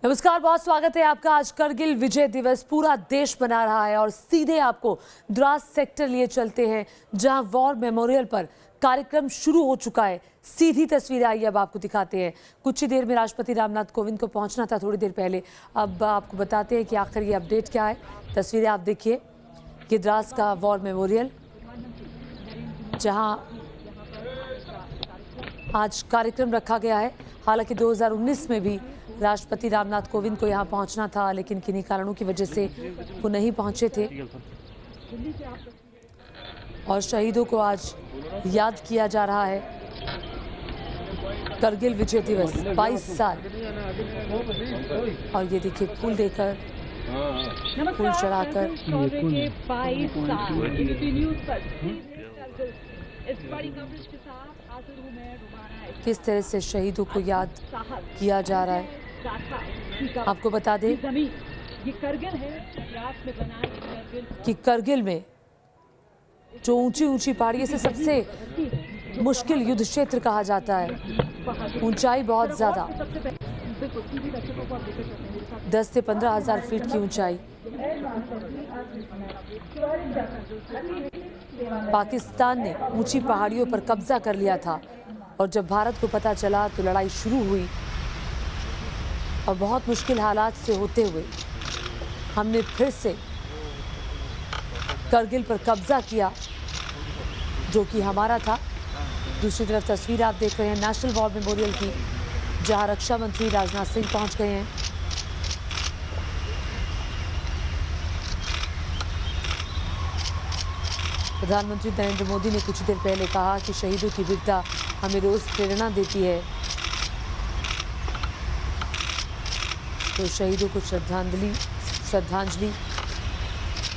नमस्कार, बहुत स्वागत है आपका। आज करगिल विजय दिवस पूरा देश मना रहा है और सीधे आपको द्रास सेक्टर लिए चलते हैं जहां वॉर मेमोरियल पर कार्यक्रम शुरू हो चुका है। सीधी तस्वीरें आई अब आपको दिखाते हैं। कुछ ही देर में राष्ट्रपति रामनाथ कोविंद को पहुंचना था थोड़ी देर पहले। अब आपको बताते हैं कि आखिर ये अपडेट क्या है। तस्वीरें आप देखिए, ये द्रास का वॉर मेमोरियल जहां आज कार्यक्रम रखा गया है। हालांकि 2019 में भी राष्ट्रपति रामनाथ कोविंद को यहां पहुंचना था, लेकिन किन्हीं कारणों की वजह से वो नहीं पहुंचे थे। और शहीदों को आज याद किया जा रहा है। करगिल विजय दिवस 22 साल। और ये देखिए, फूल देकर, फूल चढ़ाकर किस तरह से शहीदों को याद किया जा रहा है। आपको बता दें कि करगिल में जो ऊंची ऊंची पहाड़ियों से सबसे मुश्किल युद्ध क्षेत्र कहा जाता है। ऊंचाई बहुत ज्यादा, 10 से 15 हजार फीट की ऊंचाई। पाकिस्तान ने ऊंची पहाड़ियों पर कब्जा कर लिया था और जब भारत को पता चला तो लड़ाई शुरू हुई और बहुत मुश्किल हालात से होते हुए हमने फिर से करगिल पर कब्जा किया, जो कि हमारा था। दूसरी तरफ तस्वीर आप देख रहे हैं नेशनल वॉर मेमोरियल की, जहां रक्षा मंत्री राजनाथ सिंह पहुंच गए हैं। प्रधानमंत्री नरेंद्र मोदी ने कुछ देर पहले कहा कि शहीदों की वीरता हमें रोज प्रेरणा देती है। तो शहीदों को श्रद्धांजलि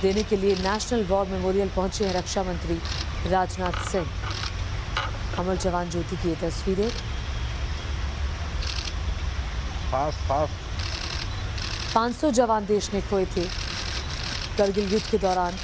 देने के लिए नेशनल वॉर मेमोरियल पहुंचे हैं रक्षा मंत्री राजनाथ सिंह। अमर जवान ज्योति की ये तस्वीरें। 500 जवान देश ने खोए थे करगिल युद्ध के दौरान।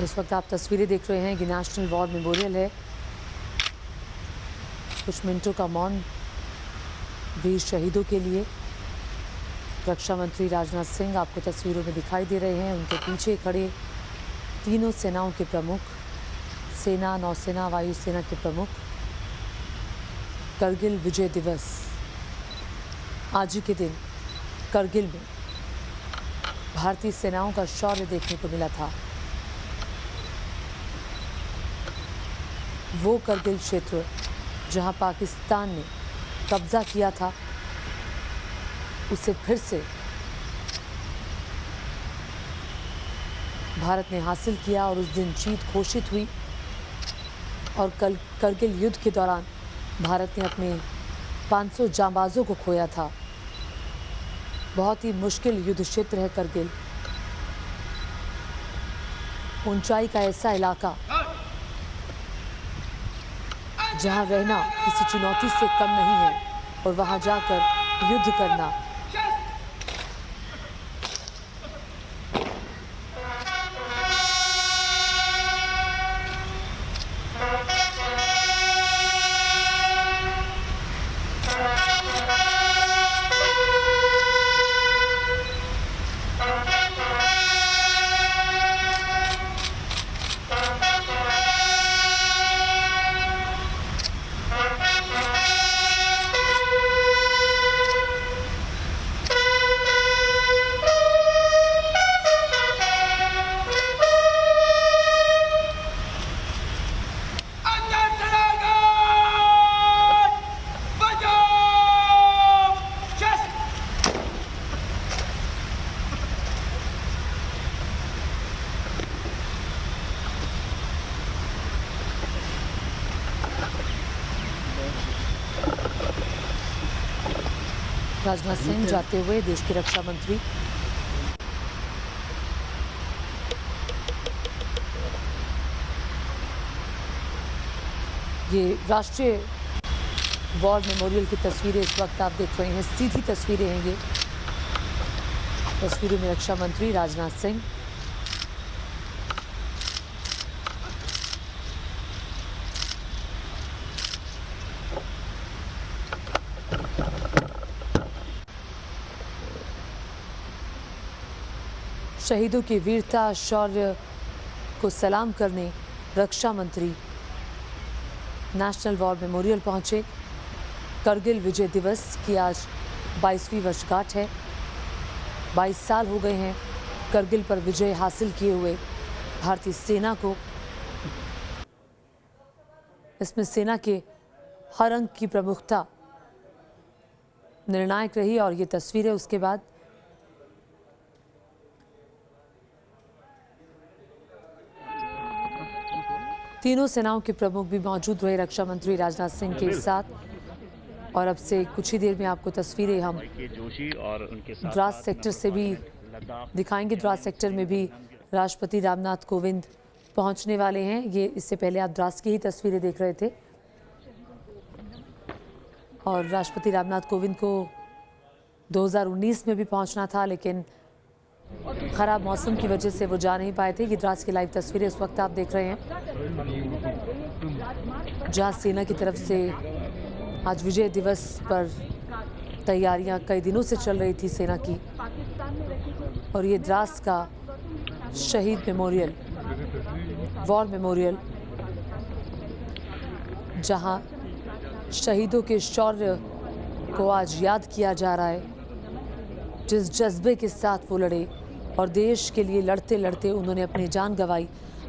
इस वक्त आप तस्वीरें देख रहे हैं कि नेशनल वॉर मेमोरियल है कुछ मिनटों का मौन वीर शहीदों के लिए। रक्षा मंत्री राजनाथ सिंह आपको तस्वीरों में दिखाई दे रहे हैं। उनके पीछे खड़े तीनों सेनाओं के प्रमुख, सेना, नौसेना, वायुसेना के प्रमुख। करगिल विजय दिवस, आज ही के दिन करगिल में भारतीय सेनाओं का शौर्य देखने को मिला था। वो करगिल क्षेत्र जहां पाकिस्तान ने कब्जा किया था, उसे फिर से भारत ने हासिल किया और उस दिन जीत घोषित हुई। और कल करगिल युद्ध के दौरान भारत ने अपने 500 जांबाजों को खोया था। बहुत ही मुश्किल युद्ध क्षेत्र है करगिल। ऊंचाई का ऐसा इलाका जहां रहना किसी चुनौती से कम नहीं है और वहां जाकर युद्ध करना राजनाथ सिंह जाते हुए देश के रक्षा मंत्री ये राष्ट्रीय वॉर मेमोरियल की तस्वीरें इस वक्त आप देख रहे हैं। सीधी तस्वीरें हैं ये। तस्वीरों में रक्षा मंत्री राजनाथ सिंह, शहीदों की वीरता शौर्य को सलाम करने रक्षा मंत्री नेशनल वॉर मेमोरियल पहुंचे। करगिल विजय दिवस की आज 22वीं वर्षगांठ है। 22 साल हो गए हैं करगिल पर विजय हासिल किए हुए भारतीय सेना को। इसमें सेना के हर अंग की प्रमुखता निर्णायक रही और ये तस्वीरें उसके बाद तीनों सेनाओं के प्रमुख भी मौजूद रहे रक्षा मंत्री राजनाथ सिंह के साथ। और अब से कुछ ही देर में आपको तस्वीरें हम द्रास सेक्टर से भी दिखाएंगे। द्रास सेक्टर में भी राष्ट्रपति रामनाथ कोविंद पहुंचने वाले हैं। ये इससे पहले आप द्रास की ही तस्वीरें देख रहे थे। और राष्ट्रपति रामनाथ कोविंद को 2019 में भी पहुंचना था, लेकिन खराब मौसम की वजह से वो जा नहीं पाए थे। ये द्रास की लाइव तस्वीरें इस वक्त आप देख रहे हैं, जहां सेना की तरफ से आज विजय दिवस पर तैयारियां कई दिनों से चल रही थी सेना की। और ये द्रास का शहीद मेमोरियल, वॉर मेमोरियल, जहां शहीदों के शौर्य को आज याद किया जा रहा है। जिस जज्बे के साथ वो लड़े और देश के लिए लड़ते लड़ते उन्होंने अपनी जान गंवाई,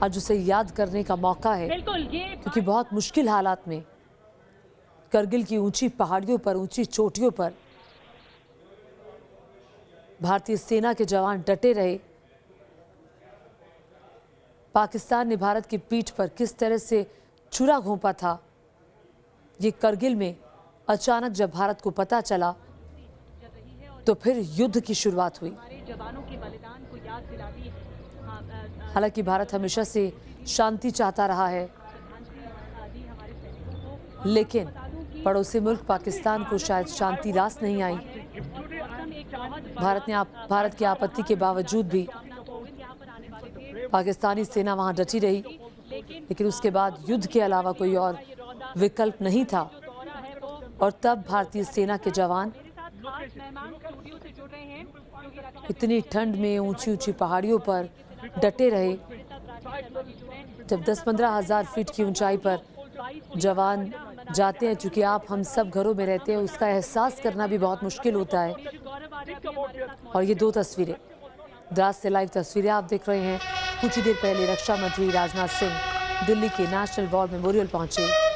आज उसे याद करने का मौका है। क्योंकि बहुत मुश्किल हालात में करगिल की ऊंची पहाड़ियों पर, ऊंची चोटियों पर भारतीय सेना के जवान डटे रहे। पाकिस्तान ने भारत की पीठ पर किस तरह से छुरा घोंपा था, ये करगिल में अचानक जब भारत को पता चला तो फिर युद्ध की शुरुआत हुई। हालांकि भारत हमेशा से शांति चाहता रहा है, लेकिन पड़ोसी मुल्क पाकिस्तान को शायद शांति रास नहीं आई। भारत की आपत्ति के बावजूद भी पाकिस्तानी सेना वहां डटी रही, लेकिन उसके बाद युद्ध के अलावा कोई और विकल्प नहीं था। और तब भारतीय सेना के जवान इतनी ठंड में ऊंची ऊंची पहाड़ियों पर डटे रहे। जब 10-15 हज़ार फीट की ऊंचाई पर जवान जाते हैं, चूंकि आप हम सब घरों में रहते हैं, उसका एहसास करना भी बहुत मुश्किल होता है। और ये 2 तस्वीरें, द्रास से लाइव तस्वीरें आप देख रहे हैं। कुछ ही देर पहले रक्षा मंत्री राजनाथ सिंह दिल्ली के नेशनल वॉर मेमोरियल पहुंचे